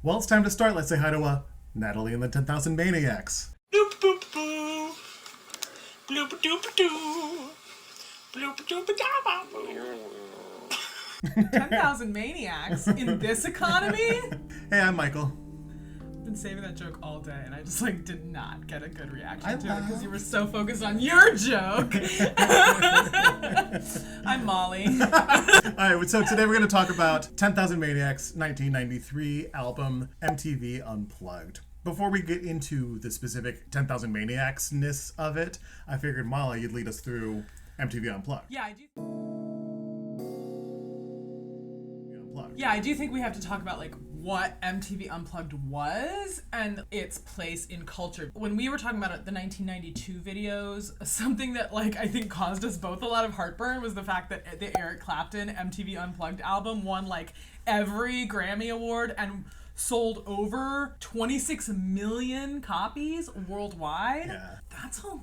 Well, it's time to start. Let's say hi to Natalie and the 10,000 Maniacs. Bloop boop boo. Bloop doop doo. Bloop doop da. 10,000 Maniacs in this economy? Hey, I'm Michael. I've been saving that joke all day, and I just did not get a good reaction to it laughed. because you were so focused on your joke. I'm Molly. All right, so today we're going to talk about 10,000 Maniacs 1993 album MTV Unplugged. Before we get into the specific 10,000 Maniacs-ness of it, I figured, Molly, you'd lead us through MTV Unplugged. Yeah, I do think we have to talk about what MTV Unplugged was and its place in culture. When we were talking about the 1992 videos, something that I think caused us both a lot of heartburn was the fact that the Eric Clapton MTV Unplugged album won every Grammy Award and sold over 26 million copies worldwide. Yeah. That's a lot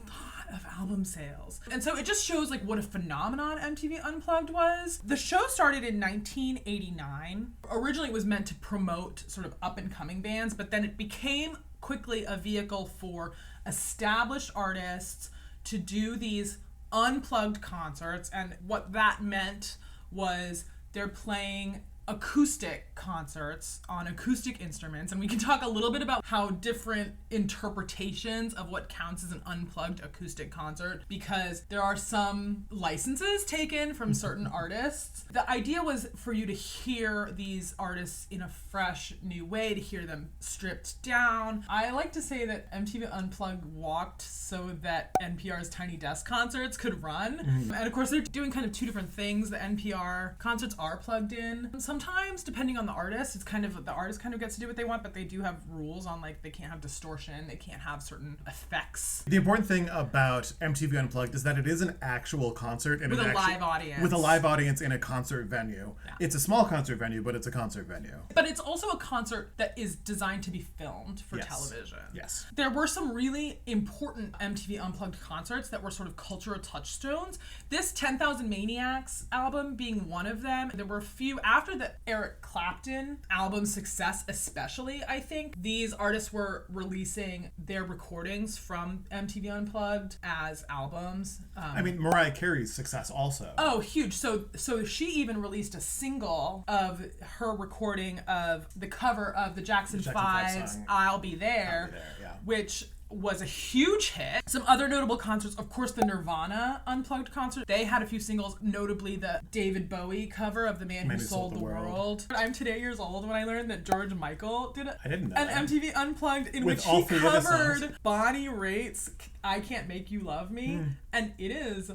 of album sales. And so it just shows what a phenomenon MTV Unplugged was. The show started in 1989. Originally it was meant to promote sort of up and coming bands, but then it became quickly a vehicle for established artists to do these unplugged concerts. And what that meant was they're playing acoustic concerts on acoustic instruments, and we can talk a little bit about how different interpretations of what counts as an unplugged acoustic concert, because there are some licenses taken from certain artists. The idea was for you to hear these artists in a fresh new way, to hear them stripped down. I like to say that MTV Unplugged walked so that NPR's Tiny Desk concerts could run. And of course they're doing kind of two different things. The NPR concerts are plugged in. Sometimes, depending on the artist, it's the artist kind of gets to do what they want, but they do have rules on they can't have distortion, they can't have certain effects. The important thing about MTV Unplugged is that it is an actual concert and With a live audience. With a live audience in a concert venue. Yeah. It's a small concert venue, but it's a concert venue. But it's also a concert that is designed to be filmed for television. Yes. There were some really important MTV Unplugged concerts that were sort of cultural touchstones. This 10,000 Maniacs album being one of them. There were a few after the Eric Clapton album success, especially, I think. These artists were releasing their recordings from MTV Unplugged as albums. Mariah Carey's success also. Oh, huge. So she even released a single of her recording of the cover of the Jackson 5's song, I'll Be There, yeah. which was a huge hit. Some other notable concerts, of course, the Nirvana Unplugged concert. They had a few singles, notably the David Bowie cover of The Man Who Sold the World. I'm today years old when I learned that George Michael did I didn't know an that. MTV Unplugged in With which all he three of the songs. covered Bonnie Raitt's I Can't Make You Love Me, and it is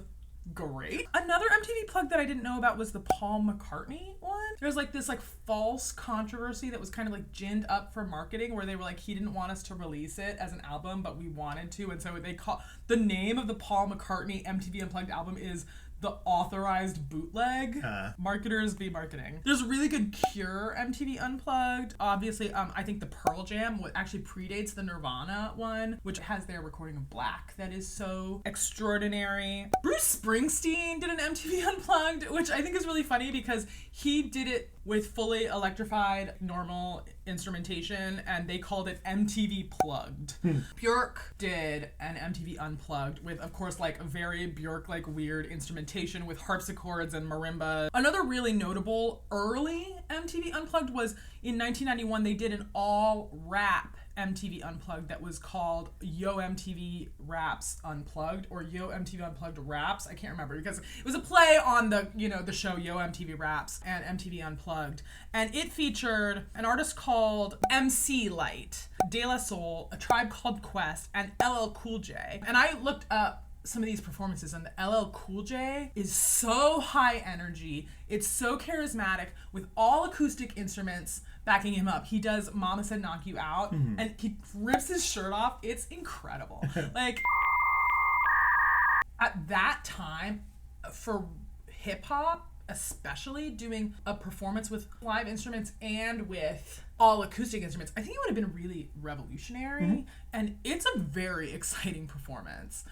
great. Another MTV plug that I didn't know about was the Paul McCartney one. There's this false controversy that was kind of ginned up for marketing, where they were he didn't want us to release it as an album, but we wanted to, and so they call the name of the Paul McCartney MTV Unplugged album is The Authorized Bootleg. Marketers be marketing. There's a really good Cure MTV Unplugged. Obviously, I think the Pearl Jam actually predates the Nirvana one, which has their recording of Black that is so extraordinary. Bruce Springsteen did an MTV Unplugged, which I think is really funny because he did it with fully electrified normal instrumentation, and they called it MTV Plugged. Björk did an MTV Unplugged with, of course, a very Björk weird instrumentation with harpsichords and marimba. Another really notable early MTV Unplugged was in 1991. They did an all rap MTV Unplugged that was called Yo MTV Raps Unplugged, or Yo MTV Unplugged Raps. I can't remember because it was a play on the show Yo MTV Raps and MTV Unplugged, and it featured an artist called MC Light, De La Soul, A Tribe Called Quest, and LL Cool J. And I looked up some of these performances, and the LL Cool J is so high energy. It's so charismatic with all acoustic instruments backing him up. He does Mama Said Knock You Out, and he rips his shirt off. It's incredible. At that time, for hip hop, especially doing a performance with live instruments and with all acoustic instruments, I think it would have been really revolutionary, and it's a very exciting performance.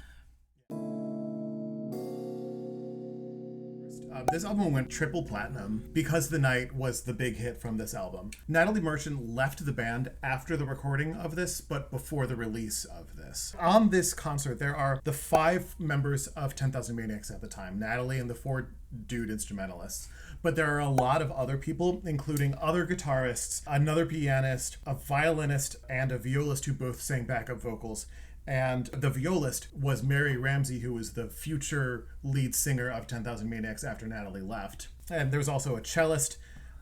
This album went triple platinum because the Night was the big hit from this album. Natalie Merchant left the band after the recording of this, but before the release of this. On this concert, there are the 5 members of 10,000 Maniacs at the time, Natalie and the 4 dude instrumentalists. But there are a lot of other people, including other guitarists, another pianist, a violinist, and a violist who both sang backup vocals. And the violist was Mary Ramsey, who was the future lead singer of 10,000 Maniacs after Natalie left. And there was also a cellist,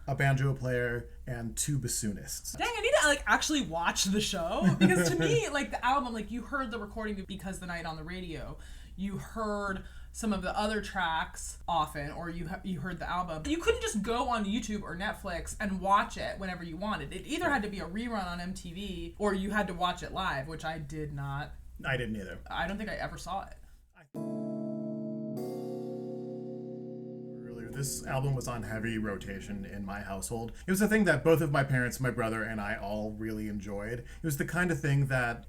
a banjo player, and 2 bassoonists. Dang, I need to actually watch the show, because to me, the album, you heard the recording of Because the Night on the radio, you heard some of the other tracks often, or you heard the album. You couldn't just go on YouTube or Netflix and watch it whenever you wanted. It either had to be a rerun on MTV, or you had to watch it live, which I did not. I didn't either. I don't think I ever saw it. This album was on heavy rotation in my household. It was a thing that both of my parents, my brother, and I all really enjoyed. It was the kind of thing that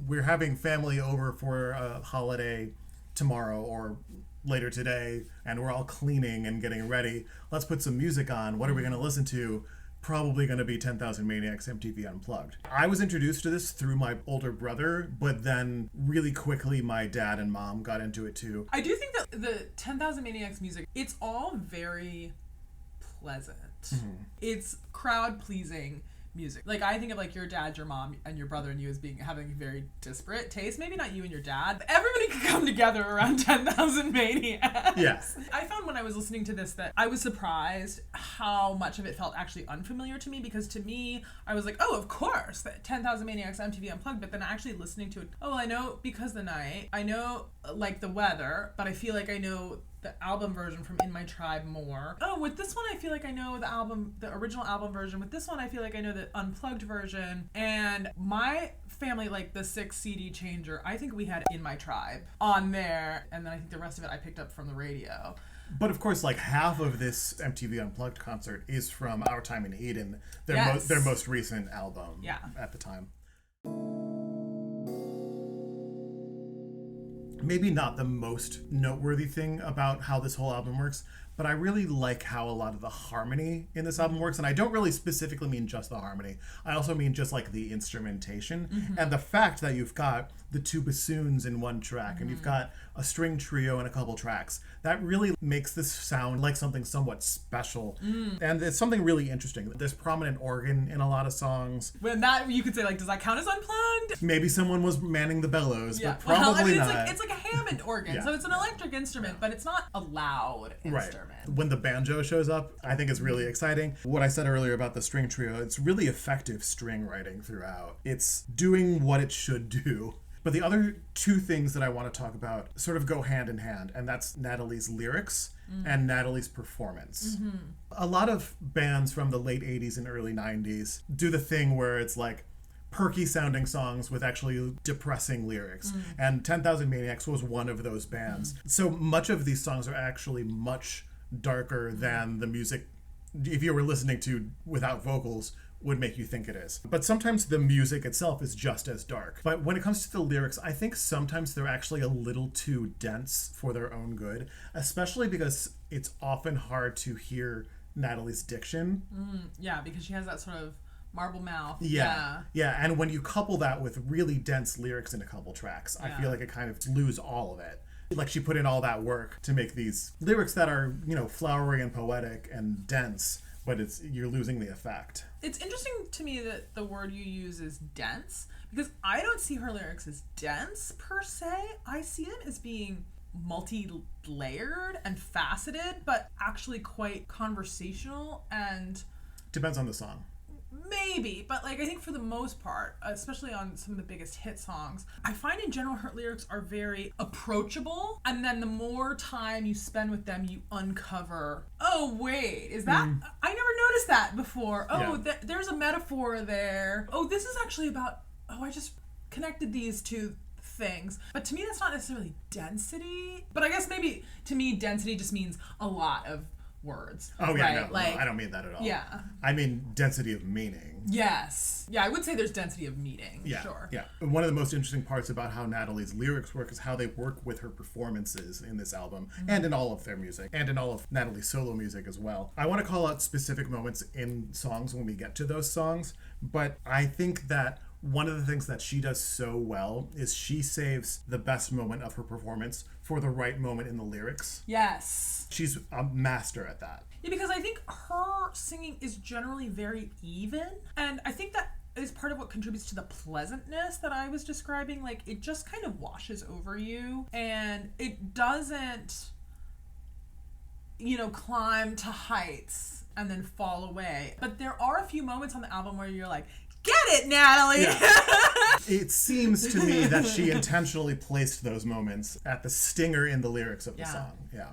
we're having family over for a holiday tomorrow or later today, and we're all cleaning and getting ready. Let's put some music on. What are we going to listen to? Probably going to be 10,000 Maniacs MTV Unplugged. I was introduced to this through my older brother, but then really quickly my dad and mom got into it too. I do think that the 10,000 Maniacs music, it's all very pleasant. Mm-hmm. It's crowd-pleasing music. I think of your dad, your mom, and your brother and you as having very disparate tastes. Maybe not you and your dad. Everybody could come together around 10,000 Maniacs. Yes. I found when I was listening to this that I was surprised how much of it felt actually unfamiliar to me, because to me, I was like, oh, of course, that 10,000 Maniacs MTV Unplugged, but then actually listening to it, oh, I know Because the Night, I know The Weather, but I feel like I know the album version from In My Tribe more. Oh, with this one I feel like I know the original album version. With this one I feel like I know the unplugged version. And my family, the 6 CD changer, I think we had In My Tribe on there, and then I think the rest of it I picked up from the radio. But of course, half of this MTV Unplugged concert is from Our Time in Eden, their most recent album at the time. Maybe not the most noteworthy thing about how this whole album works, but I really like how a lot of the harmony in this album works. And I don't really specifically mean just the harmony. I also mean just the instrumentation. Mm-hmm. And the fact that you've got the 2 bassoons in one track, mm-hmm. and you've got a string trio in a couple tracks, that really makes this sound like something somewhat special. Mm. And it's something really interesting. There's prominent organ in a lot of songs. When that, you could say, does that count as unplugged? Maybe someone was manning the bellows, but probably not. It's like a Hammond organ, so it's an electric instrument, but it's not a loud instrument. Right. When the banjo shows up, I think it's really exciting. What I said earlier about the string trio, it's really effective string writing throughout. It's doing what it should do. But the other 2 things that I want to talk about sort of go hand in hand, and that's Natalie's lyrics and Natalie's performance. Mm-hmm. A lot of bands from the late 80s and early 90s do the thing where it's perky sounding songs with actually depressing lyrics. Mm. And 10,000 Maniacs was one of those bands. So much of these songs are actually much darker than the music, if you were listening to without vocals, would make you think it is. But sometimes the music itself is just as dark. But when it comes to the lyrics, I think sometimes they're actually a little too dense for their own good, especially because it's often hard to hear Natalie's diction. Yeah, because she has that sort of marble mouth. Yeah. And when you couple that with really dense lyrics in a couple tracks, I feel like it kind of lose all of it. She put in all that work to make these lyrics that are, flowery and poetic and dense, but you're losing the effect. It's interesting to me that the word you use is dense, because I don't see her lyrics as dense per se. I see them as being multi-layered and faceted, but actually quite conversational and... Depends on the song. Maybe, but I think for the most part, especially on some of the biggest hit songs, I find in general her lyrics are very approachable, and then the more time you spend with them, you uncover, oh wait, is that, I never noticed that before. Oh, there's a metaphor there. Oh, this is actually about, I just connected these 2 things. But to me, that's not necessarily density. But I guess maybe to me, density just means a lot of words. Oh yeah, right? no, Like, no, I don't mean that at all. Yeah. I mean density of meaning. Yes. Yeah, I would say there's density of meaning. Yeah, Sure. yeah. One of the most interesting parts about how Natalie's lyrics work is how they work with her performances in this album and in all of their music and in all of Natalie's solo music as well. I want to call out specific moments in songs when we get to those songs, but I think that one of the things that she does so well is she saves the best moment of her performance for the right moment in the lyrics. Yes. She's a master at that. Yeah, because I think her singing is generally very even, and I think that is part of what contributes to the pleasantness that I was describing. Like, it just kind of washes over you, and it doesn't, climb to heights and then fall away. But there are a few moments on the album where you're like, get it, Natalie! Yeah. It seems to me that she intentionally placed those moments at the stinger in the lyrics of the song. Yeah.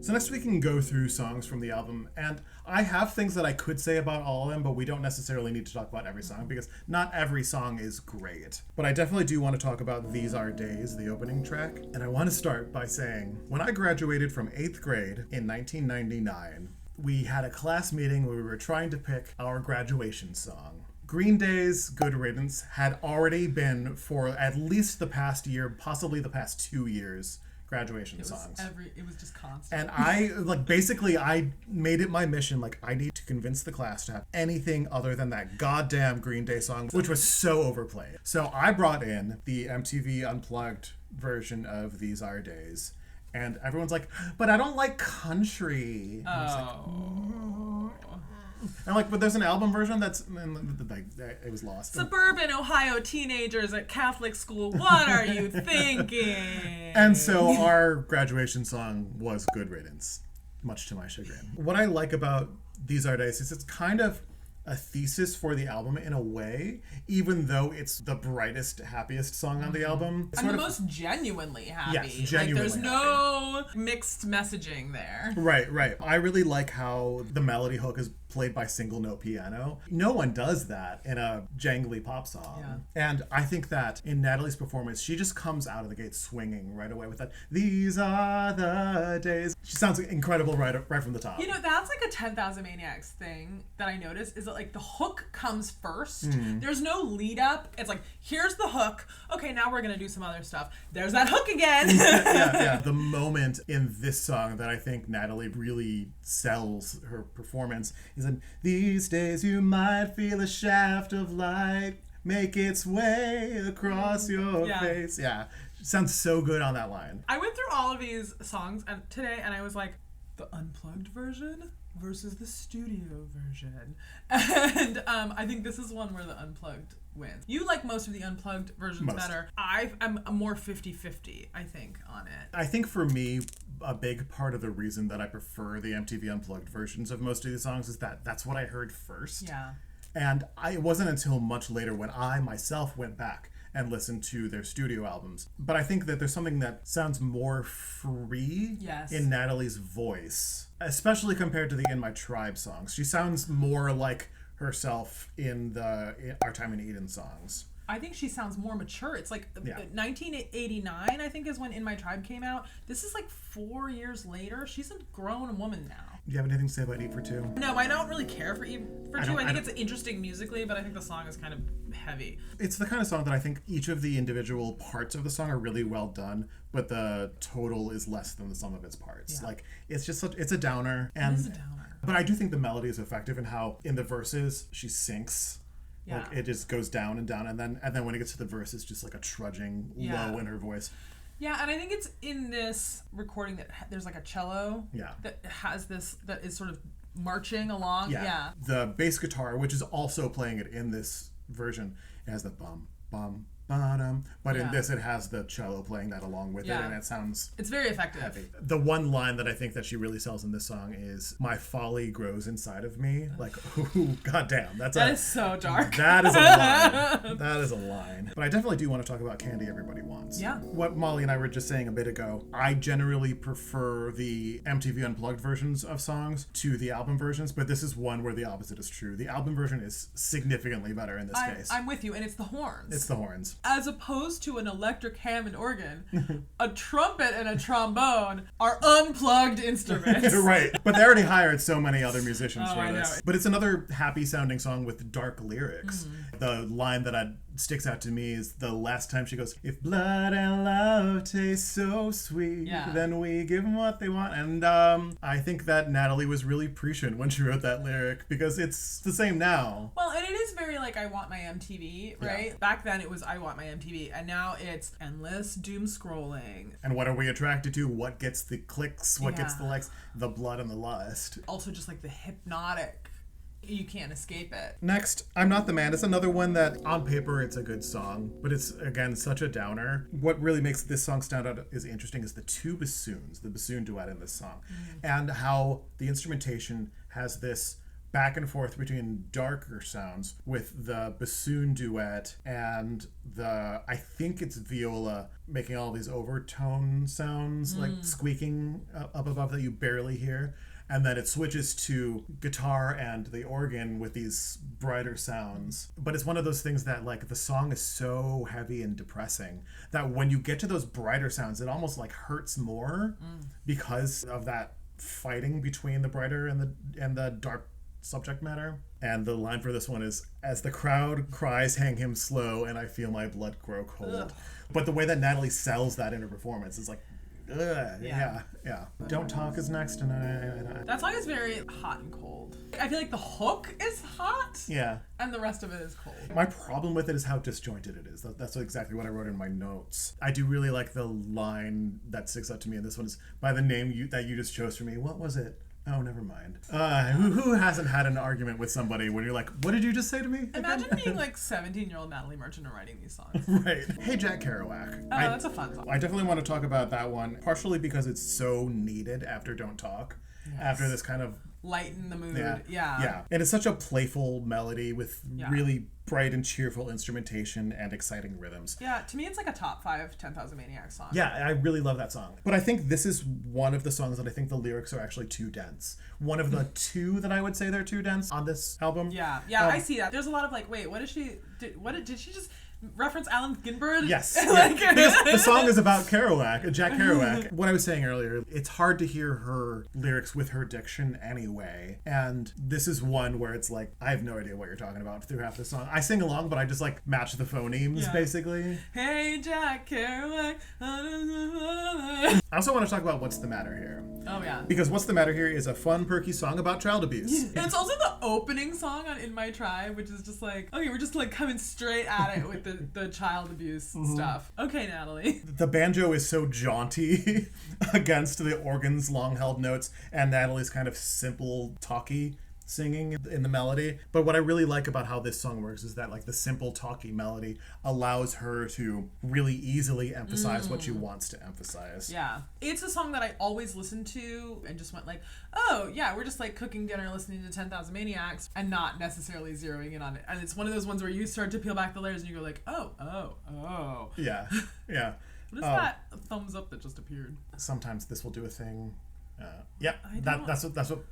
So next we can go through songs from the album, and I have things that I could say about all of them, but we don't necessarily need to talk about every song because not every song is great. But I definitely do want to talk about These Are Days, the opening track, and I want to start by saying, when I graduated from 8th grade in 1999, we had a class meeting where we were trying to pick our graduation song. Green Day's Good Riddance had already been, for at least the past year, possibly the past 2 years, graduation songs. It was just constant. And I made it my mission, I need to convince the class to have anything other than that goddamn Green Day song, which was so overplayed. So I brought in the MTV Unplugged version of These Are Days. And everyone's like, but I don't like country. And but there's an album version that's, it was lost. Suburban Ohio teenagers at Catholic school, what are you thinking? And so our graduation song was Good Riddance, much to my chagrin. What I like about These Are Days is it's kind of a thesis for the album in a way, even though it's the brightest, happiest song on the album. And the most genuinely happy. Yes, genuinely there's no mixed messaging there. Right. I really like how the melody hook is played by single note piano. No one does that in a jangly pop song. Yeah. And I think that in Natalie's performance, she just comes out of the gate swinging right away with that, These are the days. She sounds incredible right from the top. That's like a 10,000 Maniacs thing that I noticed, is that the hook comes first. There's no lead up. It's like, here's the hook. Okay, now we're going to do some other stuff. There's that hook again. yeah. The moment in this song that I think Natalie really sells her performance is in These days you might feel a shaft of light make its way across your face. Yeah. Sounds so good on that line. I went through all of these songs today and I was like, the unplugged version versus the studio version. And I think this is one where the unplugged wins. You like most of the unplugged versions better. I'm more 50-50, I think, on it. I think for me, a big part of the reason that I prefer the MTV Unplugged versions of most of these songs is that that's what I heard first. Yeah. And it wasn't until much later when I myself went back and listened to their studio albums. But I think that there's something that sounds more free in Natalie's voice, especially compared to the In My Tribe songs. She sounds more like herself in Our Time in Eden songs. I think she sounds more mature. It's 1989, I think, is when In My Tribe came out. This is 4 years later. She's a grown woman now. Do you have anything to say about Eat for Two? No, I don't really care for Eat for Two. I think it's interesting musically, but I think the song is kind of heavy. It's the kind of song that I think each of the individual parts of the song are really well done, but the total is less than the sum of its parts. Yeah. It's just it's a downer. It is a downer. But I do think the melody is effective in how in the verses she sinks. Yeah. It just goes down and down, and then when it gets to the verse, it's just a trudging low in her voice. Yeah, and I think it's in this recording that there's a cello that has this, that is sort of marching along. Yeah. The bass guitar, which is also playing it in this version, it has the bum, bum, ba-dum, but in this it has the cello playing that along with it, and it sounds it's very effective. Heavy. The one line that I think that she really sells in this song is "My folly grows inside of me." Ooh, goddamn, that is so dark. That is a line. That is a line. But I definitely do want to talk about "Candy Everybody Wants." Yeah. What Molly and I were just saying a bit ago, I generally prefer the MTV Unplugged versions of songs to the album versions, but this is one where the opposite is true. The album version is significantly better in this case. I'm with you, and it's the horns. It's the horns. As opposed to an electric Hammond organ, a trumpet and a trombone are unplugged instruments. Right. But they already hired so many other musicians Oh, for I know. this. But it's another happy sounding song with dark lyrics. The line that sticks out to me is the last time she goes, "If blood and love taste so sweet, then we give them what they want." And I think that Natalie was really prescient when she wrote that lyric, because it's the same now. Well, and it is very like I want my MTV, right? Yeah. Back then it was I want my MTV, and now it's endless doom scrolling. And what are we attracted to? What gets the clicks? What gets the likes? The blood and the lust. Also just like the hypnotic. You can't escape it. Next, I'm Not the Man. It's another one that on paper it's a good song, but it's again such a downer. What really makes this song stand out is interesting is the two bassoons, the bassoon duet in this song, and how the instrumentation has this back and forth between darker sounds with the bassoon duet and I think it's viola making all these overtone sounds like squeaking up above that you barely hear. And then it switches to guitar and the organ with these brighter sounds. But it's one of those things that like the song is so heavy and depressing that when you get to those brighter sounds, it almost like hurts more because of that fighting between the brighter and the dark subject matter. And the line for this one is, "As the crowd cries, hang him slow, and I feel my blood grow cold." Ugh. But the way that Natalie sells that in her performance is like, yeah. Don't Talk is next, and that song is very hot and cold. I feel like the hook is hot, and the rest of it is cold. My problem with it is how disjointed it is. That's exactly what I wrote in my notes. I do really like the line that sticks out to me, and this one is by the name that you just chose for me. What was it? Oh, never mind. Who hasn't had an argument with somebody when you're like, what did you just say to me? Imagine being like 17-year-old Natalie Merchant and writing these songs. Right. Hey, Jack Kerouac. That's a fun song. I definitely want to talk about that one, partially because it's so needed after Don't Talk. Yes. After this kind of lighten the mood. Yeah. And it's such a playful melody with really bright and cheerful instrumentation and exciting rhythms. Yeah, to me it's like a top 5 10,000 Maniacs song. Yeah, I really love that song. But I think this is one of the songs that I think the lyrics are actually too dense. One of the two that I would say they're too dense on this album. Yeah, I see that. There's a lot of like, wait, did she just reference Allen Ginsberg? Yes. Because the song is about Kerouac, Jack Kerouac. What I was saying earlier, it's hard to hear her lyrics with her diction anyway. And this is one where it's like, I have no idea what you're talking about through half the song. I sing along, but I just like match the phonemes, basically. Hey, Jack Kerouac. I also want to talk about What's the Matter Here. Oh, yeah. Because What's the Matter Here is a fun, perky song about child abuse. It's also the opening song on In My Tribe, which is just like, okay, we're just like coming straight at it with the child abuse stuff. Okay, Natalie. The banjo is so jaunty against the organ's long-held notes and Natalie's kind of simple, talky singing in the melody. But what I really like about how this song works is that like the simple talky melody allows her to really easily emphasize what she wants to emphasize. Yeah. It's a song that I always listen to and just went like, oh yeah, we're just like cooking dinner listening to 10,000 Maniacs and not necessarily zeroing in on it. And it's one of those ones where you start to peel back the layers and you go like, oh. Yeah. What is that thumbs up that just appeared? Sometimes this will do a thing. That's what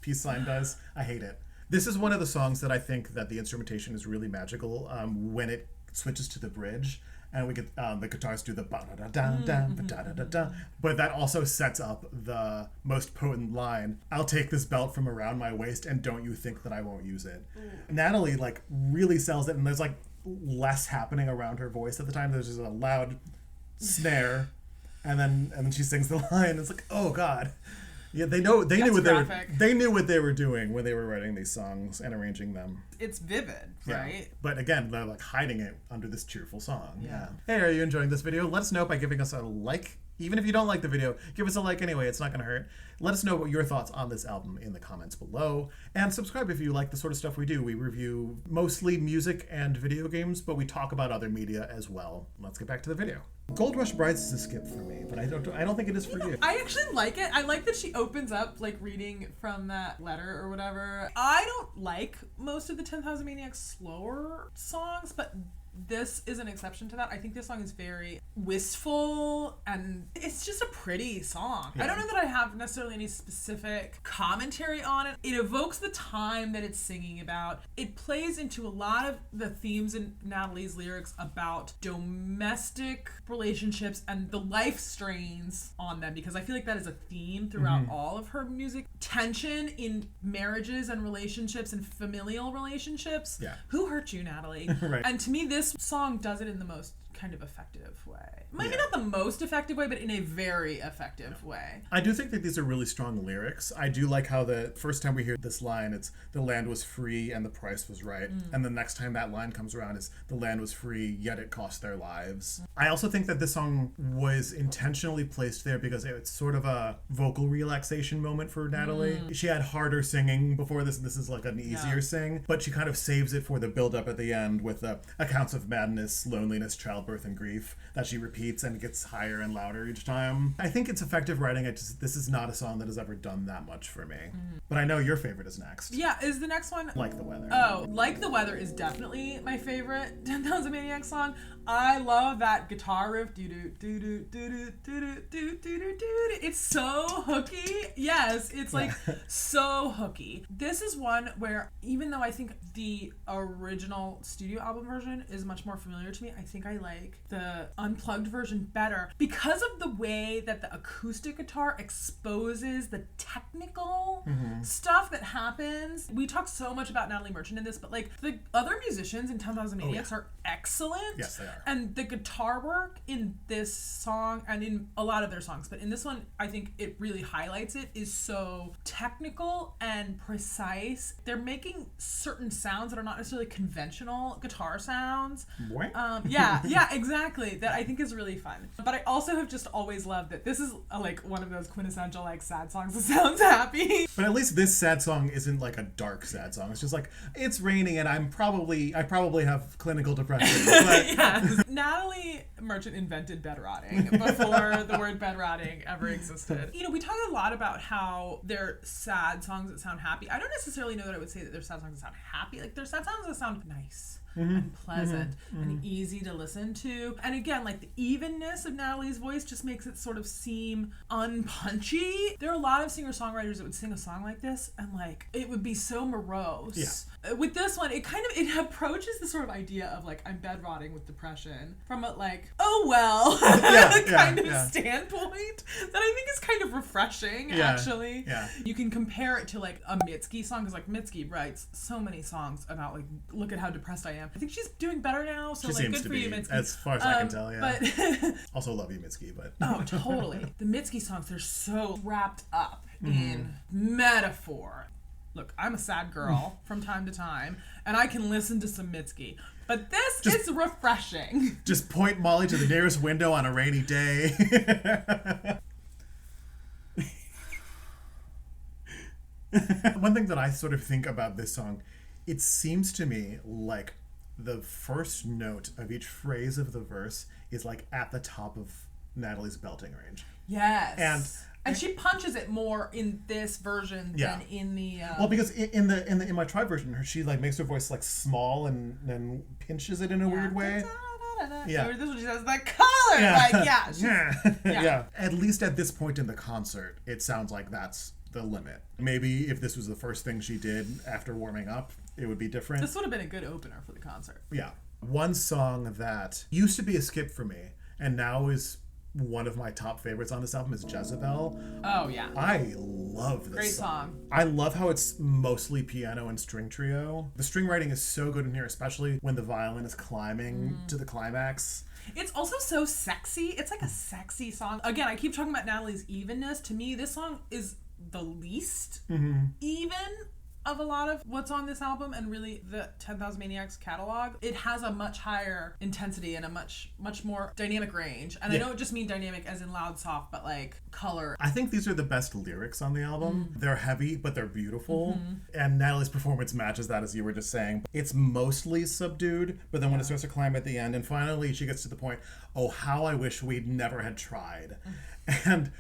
peace sign does. I hate it. This is one of the songs that I think that the instrumentation is really magical when it switches to the bridge and we get the guitars do the ba-da-da-da-da, but that also sets up the most potent line, "I'll take this belt from around my waist and don't you think that I won't use it." Natalie like really sells it, and there's like less happening around her voice at the time. There's just a loud snare and then she sings the line. It's like, oh god. Yeah, they knew what they were doing when they were writing these songs and arranging them. It's vivid, right? But again, they're like hiding it under this cheerful song. Yeah. Hey, are you enjoying this video? Let us know by giving us a like. Even if you don't like the video, give us a like anyway. It's not going to hurt. Let us know what your thoughts on this album in the comments below. And subscribe if you like the sort of stuff we do. We review mostly music and video games, but we talk about other media as well. Let's get back to the video. Gold Rush Brides is a skip for me, but I don't think it is for you. I actually like it. I like that she opens up like reading from that letter or whatever. I don't like most of the 10,000 Maniacs slower songs, but this is an exception to that. I think this song is very wistful and it's just a pretty song. I don't know that I have necessarily any specific commentary on it. It evokes the time that it's singing about. It plays into a lot of the themes in Natalie's lyrics about domestic relationships and the life strains on them, because I feel like that is a theme throughout all of her music. Tension in marriages and relationships and familial relationships. Yeah. Who hurt you, Natalie? Right. And to me, this song does it in the most kind of effective way. Maybe not the most effective way, but in a very effective way. I do think that these are really strong lyrics. I do like how the first time we hear this line, it's the land was free and the price was right. And the next time that line comes around is the land was free, yet it cost their lives. I also think that this song was intentionally placed there because it's sort of a vocal relaxation moment for Natalie. She had harder singing before this, and this is like an easier sing, but she kind of saves it for the build up at the end with the accounts of madness, loneliness, childbirth, and grief that she repeats and gets higher and louder each time. I think it's effective writing. This is not a song that has ever done that much for me. But I know your favorite is next. Yeah, is the next one? Like the Weather. Oh, Like the Weather is definitely my favorite 10,000 Maniacs song. I love that guitar riff. It's so hooky. Yes, it's like so hooky. This is one where, even though I think the original studio album version is much more familiar to me, I think I like the unplugged version better because of the way that the acoustic guitar exposes the technical stuff that happens. We talk so much about Natalie Merchant in this, but like the other musicians in 10,000 Maniacs are excellent. Yes, they are. And the guitar work in this song, and in a lot of their songs, but in this one, I think it really highlights it, is so technical and precise. They're making certain sounds that are not necessarily conventional guitar sounds. Yeah, exactly. That I think is really fun. But I also have just always loved that this is like one of those quintessential like sad songs that sounds happy. But at least this sad song isn't like a dark sad song. It's just like, it's raining and I probably have clinical depression. But Yes. Natalie Merchant invented bedrotting before the word bedrotting ever existed. You know, we talk a lot about how they're sad songs that sound happy. I don't necessarily know that I would say that they're sad songs that sound happy. Like, they're sad songs that sound nice. And pleasant and easy to listen to. And again, like the evenness of Natalie's voice just makes it sort of seem unpunchy. There are a lot of singer-songwriters that would sing a song like this and like it would be so morose. With this one, it approaches the sort of idea of like, I'm bedrotting with depression from a like, oh well kind of standpoint that I think is kind of refreshing actually. You can compare it to like a Mitski song, because like Mitski writes so many songs about like, look at how depressed I am. I think she's doing better now, so she like seems good to for be, you, Mitski. as far as I can tell, But also love you, Mitski, but oh, totally. The Mitski songs, they're so wrapped up in metaphor. Look, I'm a sad girl from time to time, and I can listen to some Mitski. But this is refreshing. Just point Molly to the nearest window on a rainy day. One thing that I sort of think about this song, it seems to me like the first note of each phrase of the verse is like at the top of Natalie's belting range. Yes. And she punches it more in this version than in the well, because in my Tribe version, she like makes her voice like small and then pinches it in a weird way. Or this one she says, the color! Like, At least at this point in the concert, it sounds like that's the limit. Maybe if this was the first thing she did after warming up, it would be different. This would have been a good opener for the concert. Yeah. One song that used to be a skip for me and now is one of my top favorites on this album is Jezebel. Oh, yeah. I love this Great song. I love how it's mostly piano and string trio. The string writing is so good in here, especially when the violin is climbing to the climax. It's also so sexy. It's like a sexy song. Again, I keep talking about Natalie's evenness. To me, this song is the least even of a lot of what's on this album and really the 10,000 Maniacs catalog. It has a much higher intensity and a much more dynamic range. And I don't just mean dynamic as in loud, soft, but like color. I think these are the best lyrics on the album. They're heavy, but they're beautiful. And Natalie's performance matches that, as you were just saying. It's mostly subdued, but then when it starts to climb at the end, and finally she gets to the point, oh, how I wish we'd never had tried. And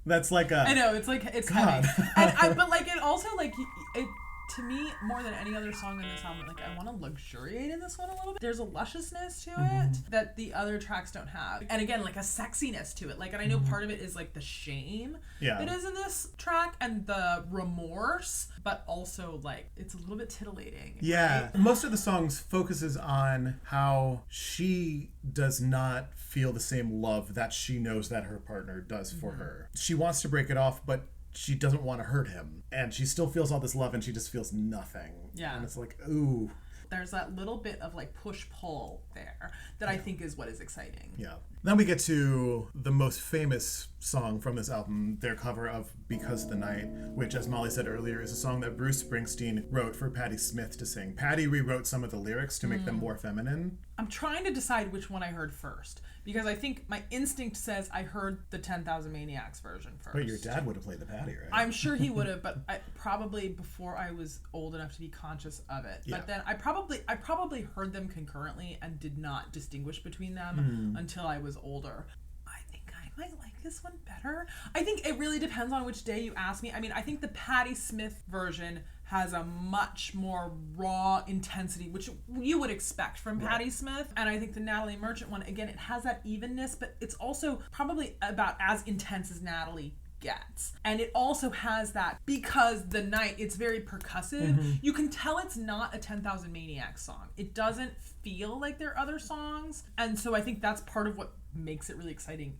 that's like a... I know, it's like, it's God. heavy. But like, it also, like, it to me, more than any other song on this album, like I want to luxuriate in this one a little bit. There's a lusciousness to it that the other tracks don't have. And again, like a sexiness to it. Like, and I know part of it is like the shame that is in this track and the remorse, but also like it's a little bit titillating. Yeah. Right? Most of the songs focuses on how she does not feel the same love that she knows that her partner does for her. She wants to break it off, but she doesn't want to hurt him. And she still feels all this love and she just feels nothing. Yeah. And it's like, ooh. There's that little bit of like push-pull there that I think is what is exciting. Yeah. Then we get to the most famous song from this album, their cover of Because the Night, which, as Molly said earlier, is a song that Bruce Springsteen wrote for Patti Smith to sing. Patti rewrote some of the lyrics to make them more feminine. I'm trying to decide which one I heard first, because I think my instinct says I heard the 10,000 Maniacs version first. But your dad would have played the Patti, right? I'm sure he would have, but probably before I was old enough to be conscious of it. Yeah. But then I probably heard them concurrently and did not distinguish between them until I was older. I think I might like this one better. I think it really depends on which day you ask me. I mean, I think the Patti Smith version has a much more raw intensity, which you would expect from Patti Smith. And I think the Natalie Merchant one, again, it has that evenness, but it's also probably about as intense as Natalie gets. And it also has that, because the night, it's very percussive. You can tell it's not a 10,000 Maniacs song. It doesn't feel like their other songs. And so I think that's part of what makes it really exciting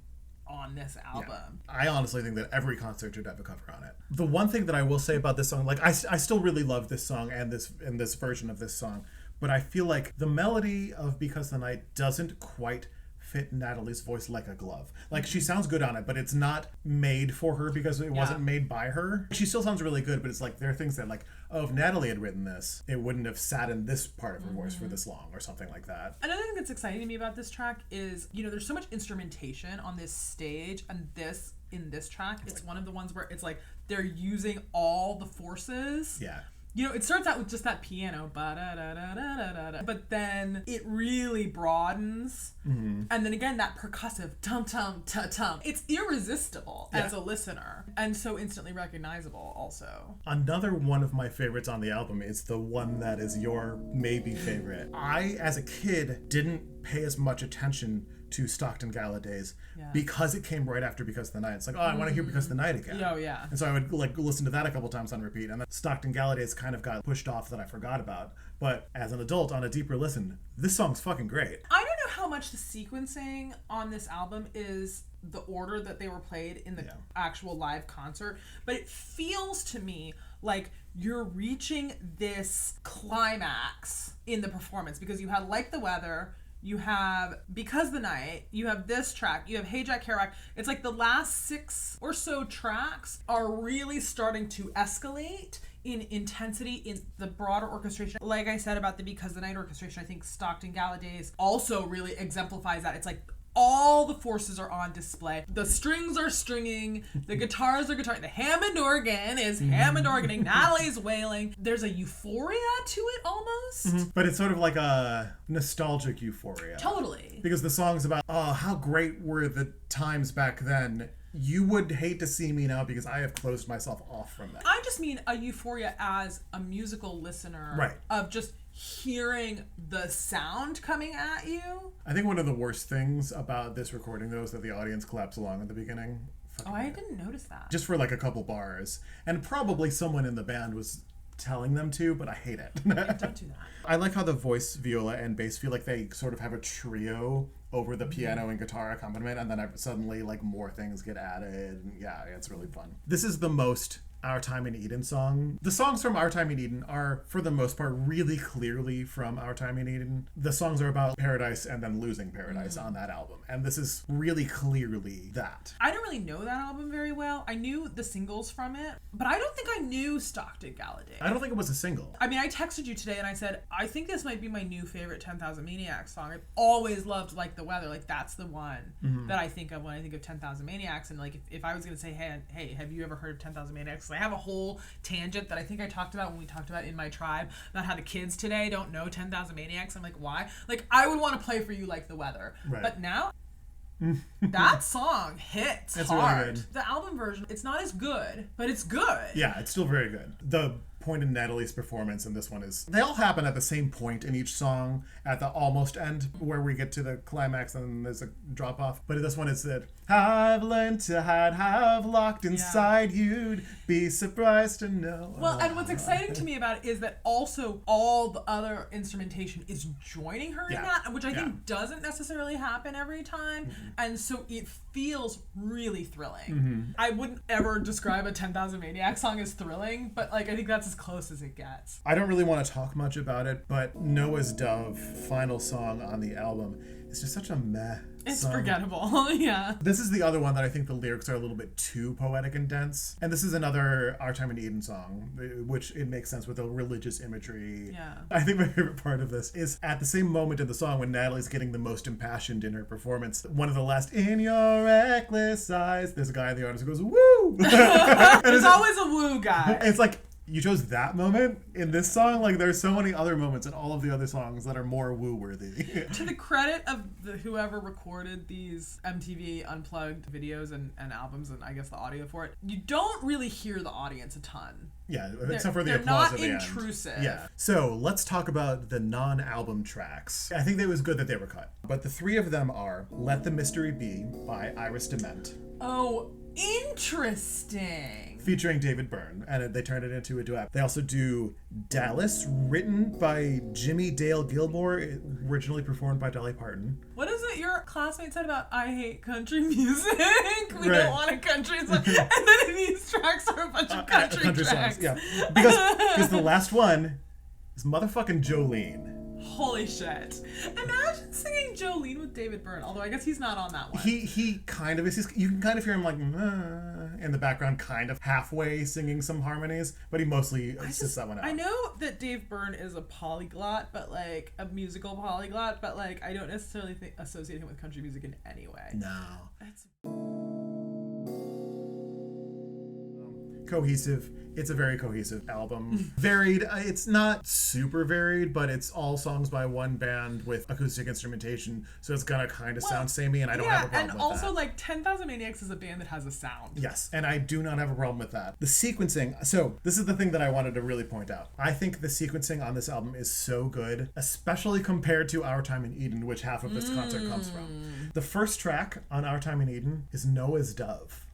on this album. Yeah. I honestly think that every concert should have a cover on it. The one thing that I will say about this song, like I still really love this song and this version of this song, but I feel like the melody of Because the Night doesn't quite fit Natalie's voice like a glove. Like, she sounds good on it, but it's not made for her because it wasn't made by her. She still sounds really good, but it's like there are things that, like, oh, if Natalie had written this, it wouldn't have sat in this part of her voice for this long or something like that. Another thing that's exciting to me about this track is, you know, there's so much instrumentation on this stage, and in this track, it's one of the ones where it's like they're using all the forces. Yeah. You know, it starts out with just that piano, ba-da-da-da-da-da-da, but then it really broadens. And then again, that percussive tum-tum, ta-tum. It's irresistible as a listener, and so instantly recognizable also. Another one of my favorites on the album is the one that is your maybe favorite. I, as a kid, didn't pay as much attention to Stockton Gala days because it came right after Because of the Night. It's like, oh, I want to hear Because of the Night again. Oh, yeah. And so I would like listen to that a couple times on repeat, and then Stockton Gala days kind of got pushed off that I forgot about. But as an adult, on a deeper listen, this song's fucking great. I don't know how much the sequencing on this album is the order that they were played in the actual live concert, but it feels to me like you're reaching this climax in the performance, because you had Like the Weather, you have Because the Night, you have this track, you have Hey Jack Kerouac. It's like the last 6 or so tracks are really starting to escalate in intensity in the broader orchestration. Like I said about the Because the Night orchestration, I think Stockton Gala Days also really exemplifies that. It's like all the forces are on display. The strings are stringing, the guitars are guitar, the Hammond organ is Hammond organing, Natalie's wailing. There's a euphoria to it almost. But it's sort of like a nostalgic euphoria. Totally. Because the song's about, oh, how great were the times back then. You would hate to see me now because I have closed myself off from that. I just mean a euphoria as a musical listener. Right. Of just hearing the sound coming at you. I think one of the worst things about this recording, though, is that the audience claps along at the beginning. Oh, I didn't notice that. Just for like a couple bars. And probably someone in the band was telling them to, but I hate it. Don't do that. I like how the voice, viola, and bass feel like they sort of have a trio over the piano and guitar accompaniment, and then suddenly like more things get added. And yeah, it's really fun. This is the most Our Time in Eden song. The songs from Our Time in Eden are, for the most part, really clearly from Our Time in Eden. The songs are about paradise and then losing paradise on that album. And this is really clearly that. I don't really know that album very well. I knew the singles from it, but I don't think I knew Stockton Gala Day. I don't think it was a single. I mean, I texted you today and I said, I think this might be my new favorite 10,000 Maniacs song. I've always loved Like the Weather. Like, that's the one that I think of when I think of 10,000 Maniacs. And like, if I was going to say, hey, have you ever heard of 10,000 Maniacs? I have a whole tangent that I think I talked about when we talked about In My Tribe about how the kids today don't know 10,000 Maniacs. I'm like, why? Like, I would want to play for you Like the Weather. Right. But now, that song hits it's hard. Really good. The album version, it's not as good, but it's good. Yeah, it's still very good. The point in Natalie's performance in this one is, they all happen at the same point in each song, at the almost end, where we get to the climax and there's a drop off. But in this one it's that, I've learned to hide, have locked inside you'd be surprised to know. Well, and what's exciting to me about it is that also all the other instrumentation is joining her in that, which I think doesn't necessarily happen every time. And so it feels really thrilling. I wouldn't ever describe a 10,000 Maniacs song as thrilling, but like I think that's as close as it gets. I don't really want to talk much about it, but Noah's Dove, final song on the album, is just such a meh. It's forgettable, yeah. This is the other one that I think the lyrics are a little bit too poetic and dense. And this is another Our Time in Eden song, which it makes sense with the religious imagery. Yeah. I think my favorite part of this is at the same moment in the song when Natalie's getting the most impassioned in her performance. One of the last, in your reckless eyes, there's a guy in the audience who goes, woo! There's always a woo guy. It's like, you chose that moment in this song? Like, there's so many other moments in all of the other songs that are more woo-worthy. To the credit of whoever recorded these MTV Unplugged videos and albums, and I guess the audio for it, you don't really hear the audience a ton. Yeah, except for the applause at the end. They're not intrusive. Yeah. So let's talk about the non-album tracks. I think it was good that they were cut. But the three of them are Let the Mystery Be by Iris DeMent. Oh, interesting. Featuring David Byrne, and they turned it into a duet. They also do Dallas, written by Jimmy Dale Gilmore, originally performed by Dolly Parton. What is it your classmate said about I hate country music? We don't want a country song. And then these tracks are a bunch of country tracks. Songs, yeah. Because the last one is motherfucking Jolene. Holy shit. Imagine singing Jolene with David Byrne, although I guess he's not on that one. He kind of is. You can kind of hear him like in the background, kind of halfway singing some harmonies, but he mostly sits that one out. I know that Dave Byrne is a polyglot, but like a musical polyglot, but like I don't necessarily associate him with country music in any way. No. That's cohesive. It's a very cohesive album. Varied. It's not super varied, but it's all songs by one band with acoustic instrumentation, so it's gonna kind of sound samey, and I don't have a problem with that. and also like 10,000 Maniacs is a band that has a sound. Yes, and I do not have a problem with that. The sequencing, so this is the thing that I wanted to really point out. I think the sequencing on this album is so good, especially compared to Our Time in Eden, which half of this concert comes from. The first track on Our Time in Eden is Noah's Dove.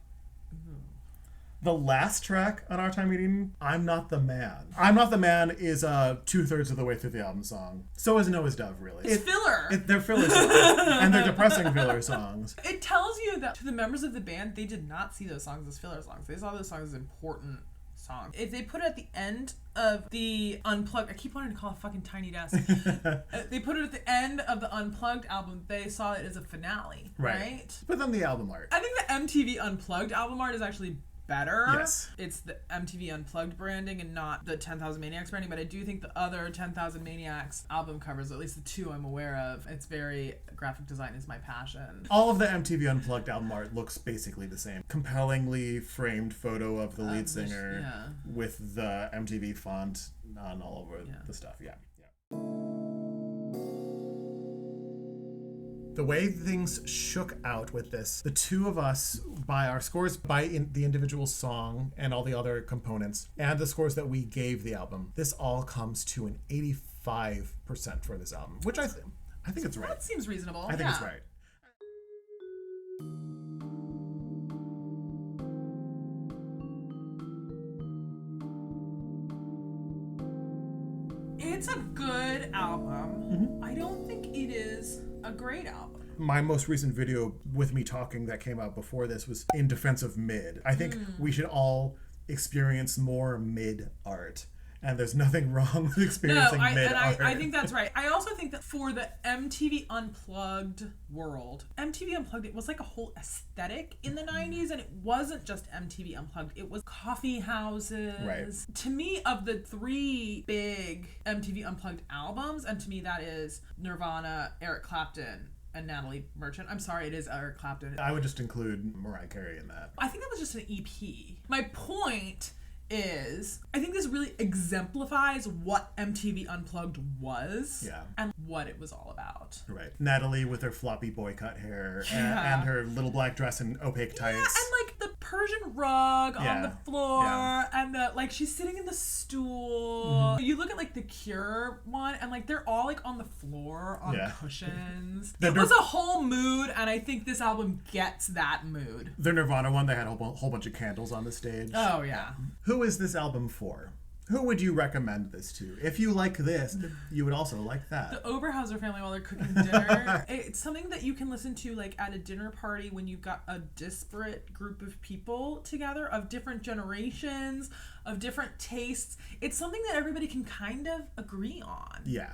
The last track on Our Time in Eden, I'm Not the Man. I'm Not the Man is 2/3 of the way through the album song. So is Noah's Dove, really. It's filler. They're filler songs. And they're depressing filler songs. It tells you that to the members of the band, they did not see those songs as filler songs. They saw those songs as important songs. If they put it at the end of the Unplugged, I keep wanting to call it fucking Tiny Desk. They put it at the end of the Unplugged album, they saw it as a finale, right? But then the album art. I think the MTV Unplugged album art is actually better. Yes. It's the MTV Unplugged branding and not the 10,000 Maniacs branding, but I do think the other 10,000 Maniacs album covers, at least the two I'm aware of, it's very, graphic design is my passion. All of the MTV Unplugged album art looks basically the same. Compellingly framed photo of the lead singer with the MTV font on all over the stuff. Yeah. The way things shook out with this, the two of us, by our scores, by the individual song and all the other components, and the scores that we gave the album, this all comes to an 85% for this album, which I think it's right. That seems reasonable. I think it's right. It's a good album. I don't think it is a great album. My most recent video with me talking that came out before this was in defense of mid. I think we should all experience more mid art. And there's nothing wrong with experiencing mid art. I think that's right. I also think that for the MTV Unplugged world, MTV Unplugged, it was like a whole aesthetic in the 90s, and it wasn't just MTV Unplugged. It was coffee houses. Right. To me, of the three big MTV Unplugged albums, and to me that is Nirvana, Eric Clapton, and Natalie Merchant. I'm sorry, it is Eric Clapton. I would just include Mariah Carey in that. I think that was just an EP. My point is, I think this really exemplifies what MTV Unplugged was and what it was all about. Right. Natalie with her floppy boy cut hair and her little black dress and opaque tights. Yeah, and like the Persian rug on Yeah. the floor, Yeah. and the like she's sitting in the stool. You look at like the Cure one, and like they're all like on the floor on Yeah. cushions. The It was a whole mood, and I think this album gets that mood. The Nirvana one, they had a whole bunch of candles on the stage. Oh yeah. Who is this album for? Who would you recommend this to? If you like this, you would also like that. The Oberhauser family while they're cooking dinner. It's something that you can listen to like at a dinner party when you've got a disparate group of people together of different generations, of different tastes. It's something that everybody can kind of agree on. Yeah.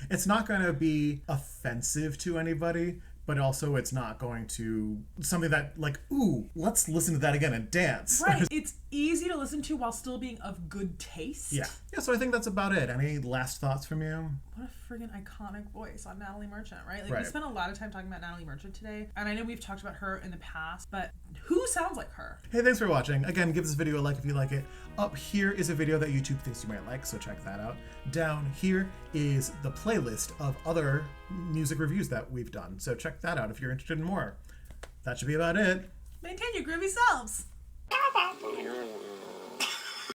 It's not going to be offensive to anybody, but also it's not going to something that like, ooh, let's listen to that again and dance. Right. It's easy to listen to while still being of good taste. Yeah, so I think that's about it. Any last thoughts from you? What a friggin' iconic voice on Natalie Merchant, right? Like, Right. we spent a lot of time talking about Natalie Merchant today, and I know we've talked about her in the past, but who sounds like her? Hey, thanks for watching. Again, give this video a like if you like it. Up here is a video that YouTube thinks you might like, so check that out. Down here is the playlist of other music reviews that we've done, so check that out if you're interested in more. That should be about it. Maintain your groovy selves. Ba-ba-boo.